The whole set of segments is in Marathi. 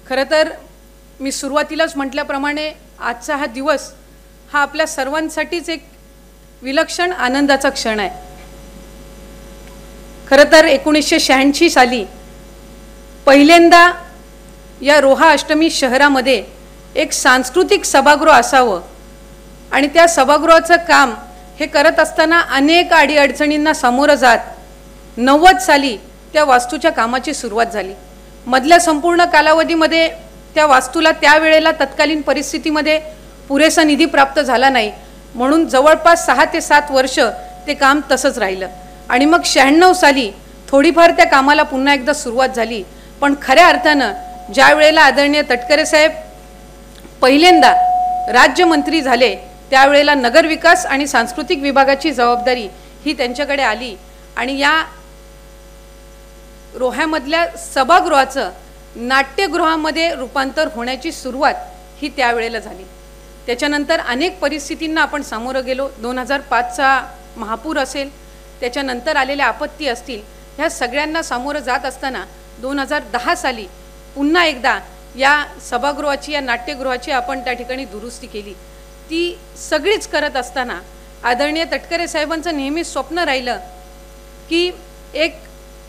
खरं तर मी सुरुवातीलाच म्हटल्याप्रमाणे आजचा हा दिवस हा आपल्या सर्वांसाठीच एक विलक्षण आनंदाचा क्षण आहे। खरं तर 1986 साली पहिल्यांदा या रोहा अष्टमी शहरामध्ये एक सांस्कृतिक सभागृह असावं आणि त्या सभागृहाचं काम हे करत असताना अनेक अडीअडचणींना सामोरं जात 90 साली त्या वास्तूच्या कामाची सुरुवात झाली। मधल्या संपूर्ण कालावधीमध्ये त्या वास्तूला त्यावेळेला तत्कालीन परिस्थितीमध्ये पुरेसा निधी प्राप्त झाला नाही, म्हणून जवळपास 6 ते 7 वर्ष ते काम तसंच राहिलं आणि मग 96 साली थोडीफार त्या कामाला पुन्हा एकदा सुरुवात झाली। पण खऱ्या अर्थानं ज्या वेळेला आदरणीय तटकरे साहेब पहिल्यांदा राज्यमंत्री झाले त्यावेळेला नगरविकास आणि सांस्कृतिक विभागाची जबाबदारी ही त्यांच्याकडे आली आणि या रोह्यामधल्या सभागृहाचं नाट्यगृहामध्ये रूपांतर होण्याची सुरुवात ही त्यावेळेला झाली। त्याच्यानंतर अनेक परिस्थितींना आपण सामोरं गेलो। 2005चा महापूर असेल, त्याच्यानंतर आलेल्या आपत्ती असतील, ह्या सगळ्यांना सामोरं जात असताना 2010 साली पुन्हा एकदा या सभागृहाची, या नाट्यगृहाची आपण त्या ठिकाणी दुरुस्ती केली। ती सगळीच करत असताना आदरणीय तटकरे साहेबांचं नेहमी स्वप्न राहिलं की एक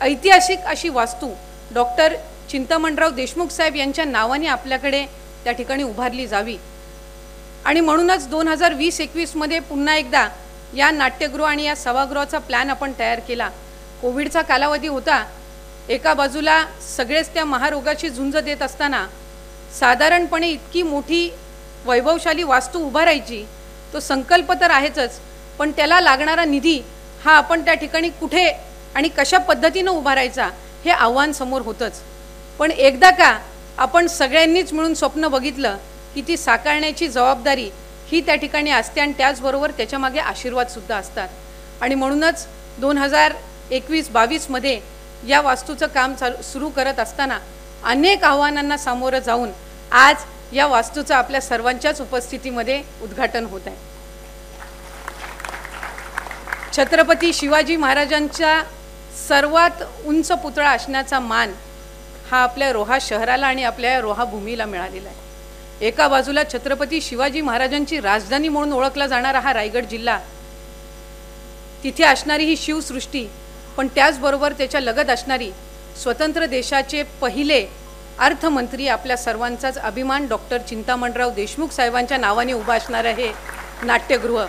ऐतिहासिक अशी वास्तू डॉक्टर चिंतामणराव देशमुख साहेब यांच्या नावाने आपल्याकडे त्या ठिकाणी उभारली जावी आणि म्हणूनच 2020-21 मध्ये पुन्हा एकदा या नाट्यगृह आणि या सभागृहाचा प्लॅन आपण तयार केला। कोविडचा कालावधी होता, एका बाजूला सगळेच त्या महारोगाची झुंज देत असताना साधारणपणे इतकी मोठी वैभवशाली वास्तू उभारायची तो संकल्प तर आहेच, पण त्याला लागणारा निधी हा आपण त्या ठिकाणी कुठे आणि कशा पद्धतीने उभारायचा हे आव्हान समोर होतंच। पण एकदा का आपण सगळ्यांनीच मिळून स्वप्न बघितलं की ती साकारण्याची जबाबदारी ही त्या ठिकाणी असते आणि त्याचबरोबर त्याच्या मागे आशीर्वाद सुद्धा असतात आणि म्हणूनच 2021-22 मध्ये या वास्तूचं काम सुरू करत असताना अनेक आव्हानांना सामोरं जाऊन आज या वास्तूचं आपल्या सर्वांच्याच उपस्थितीमध्ये उद्घाटन होत आहे। छत्रपती शिवाजी महाराजांचा सर्वात उंच पुतळा असण्याचा मान हा आपल्या रोहा शहराला आणि आपल्या रोहा भूमीला मिळालेला आहे। एका बाजूला छत्रपती शिवाजी महाराजांची राजधानी म्हणून ओळखला जाणारा हा रायगड जिल्हा, तिथे असणारी ही शिवसृष्टी, पण त्याचबरोबर त्याच्या लगत असणारी स्वतंत्र देशाचे पहिले अर्थमंत्री, आपल्या सर्वांचाच अभिमान डॉक्टर चिंतामणराव देशमुख साहेबांच्या नावाने उभा असणारं हे नाट्यगृह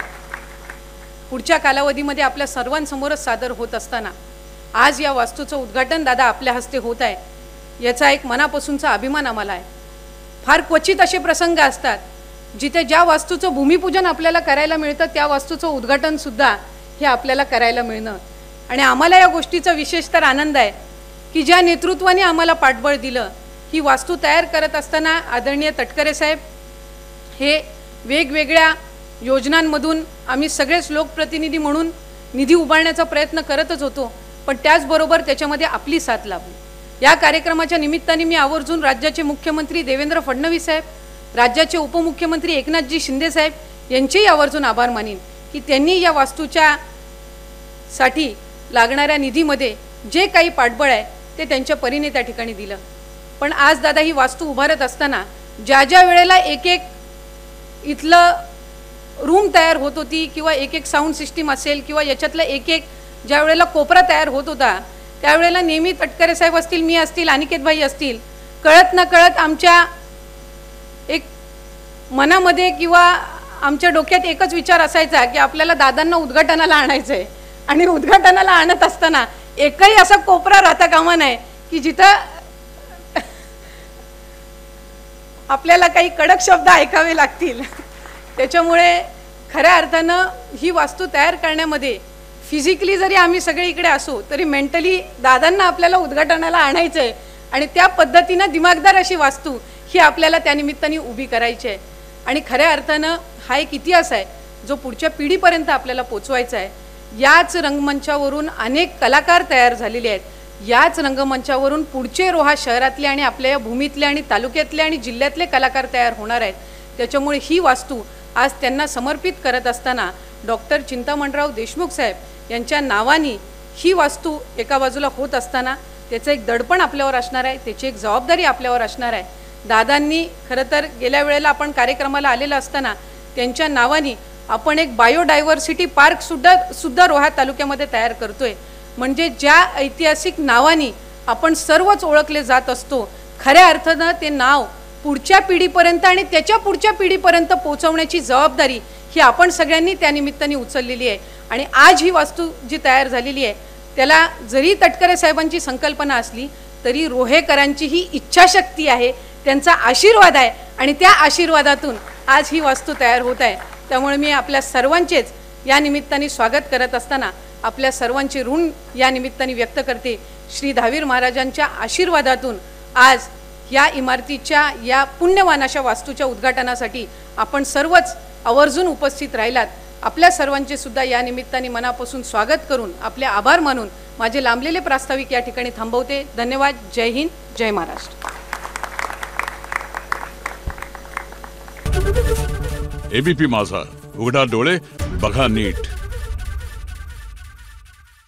पुढच्या कालावधीमध्ये आपल्या सर्वांसमोरच सादर होत असताना आज या वास्तूचं उद्घाटन दादा आपल्या हस्ते होत आहे, याचा एक मनापासूनचा अभिमान आम्हाला आहे। फार क्वचित असे प्रसंग असतात जिथे ज्या वास्तूचं भूमिपूजन आपल्याला करायला मिळतं त्या वास्तूचं उद्घाटन सुद्धा हे आपल्याला करायला मिळणं आणि आम्हाला या गोष्टीचा विशेष तर आनंद आहे की ज्या नेतृत्वाने आम्हाला पाठबळ दिलं, ही वास्तू तयार करत असताना आदरणीय तटकरे साहेब हे वेगवेगळ्या योजनांमधून आम्ही सगळेच लोकप्रतिनिधी म्हणून निधी उभारण्याचा प्रयत्न करतच होतो, पण त्याचबरोबर त्याच्यामध्ये आपली साथ लाभली। या कार्यक्रमाच्या निमित्ताने मी आवर्जून राज्याचे मुख्यमंत्री देवेंद्र फडणवीस साहेब, राज्याचे उपमुख्यमंत्री एकनाथजी शिंदे साहेब यांचेही आवर्जून आभार मानीन की त्यांनी या वास्तूच्या साठी लागणाऱ्या निधीमध्ये जे काही पाठबळ आहे ते त्यांच्या परीने त्या ठिकाणी दिलं। पण आज दादा ही वास्तू उभारत असताना ज्या ज्या वेळेला एक एक इथलं रूम तयार होत होती किंवा एक एक साऊंड सिस्टीम असेल किंवा याच्यातला एक एक ज्या वेळेला कोपरा तयार होत होता त्यावेळेला नेहमी तटकरे साहेब असतील, मी असतील, अनिकेत भाई असतील, कळत न कळत आमच्या एक मनामध्ये किंवा आमच्या डोक्यात एकच विचार असायचा की आपल्याला दादांना उद्घाटनाला आणायचं आहे आणि उद्घाटनाला आणत असताना एकही असा कोपरा राहता कामा नये की जिथं आपल्याला काही कडक शब्द ऐकावे लागतील। त्याच्यामुळे खऱ्या अर्थानं ही वास्तू तयार करण्यामध्ये फिजिकली जरी आम्ही सगळे इकडे असो तरी मेंटली दादांना आपल्याला उद्घाटनाला आणायचं आहे आणि त्या पद्धतीनं दिमागदार अशी वास्तू ही आपल्याला त्या निमित्ताने उभी करायची आहे आणि खऱ्या अर्थानं हा एक इतिहास आहे जो पुढच्या पिढीपर्यंत आपल्याला पोचवायचा आहे। याच रंगमंचावरून अनेक कलाकार तयार झालेले आहेत, याच रंगमंचावरून पुढचे रोहा शहरातले आणि आपल्या या भूमीतले आणि तालुक्यातले आणि जिल्ह्यातले कलाकार तयार होणार आहेत। त्याच्यामुळे ही वास्तू आज त्यांना समर्पित करत असताना डॉक्टर चिंतामणराव देशमुख साहेब यांच्या नावाने ही वास्तू एका बाजूला होत असताना त्याचं एक दडपण आपल्यावर असणार आहे, त्याची एक जबाबदारी आपल्यावर असणार आहे। दादांनी खरं तर गेल्या वेळेला आपण कार्यक्रमाला आलेला असताना त्यांच्या नावाने आपण एक बायोडायव्हर्सिटी पार्क सुद्धा रोहा तालुक्यामध्ये तयार करतोय. म्हणजे ज्या ऐतिहासिक नावाने आपण सर्वच ओळखले जात असतो, खऱ्या अर्थानं ते नाव पुढच्या पिढीपर्यंत आणि त्याच्या पुढच्या पिढीपर्यंत पोहोचवण्याची जबाबदारी ही आपण सगळ्यांनी त्या निमित्ताने उचललेली आहे. आणि आज ही वास्तू जी तयार झालेली आहे त्याला जरी तटकरे साहेबांची संकल्पना असली तरी रोहेकरांची ही इच्छाशक्ती आहे, त्यांचा आशीर्वाद आहे आणि त्या आशीर्वादातून आज ही वास्तू तयार होत आहे. त्यामुळे मी आपल्या सर्वांचेच या निमित्ताने स्वागत करत असताना आपल्या सर्वांचे ऋण या निमित्ताने व्यक्त करते. श्री दहावीर महाराजांच्या आशीर्वादातून आज या इमारतीच्या या पुण्यवान अशा वास्तूच्या उद्घाटनासाठी आपण सर्वच आवर्जून उपस्थित राहिलात. आपल्या सर्वांचे सुद्धा या निमित्ताने मनापासून स्वागत करून आपले आभार मानून माझे लांबलेले प्रास्ताविक या ठिकाणी थांबवते. धन्यवाद. जय हिंद, जय महाराष्ट्र. एबीपी माझा, उघडा डोळे बघा नीट.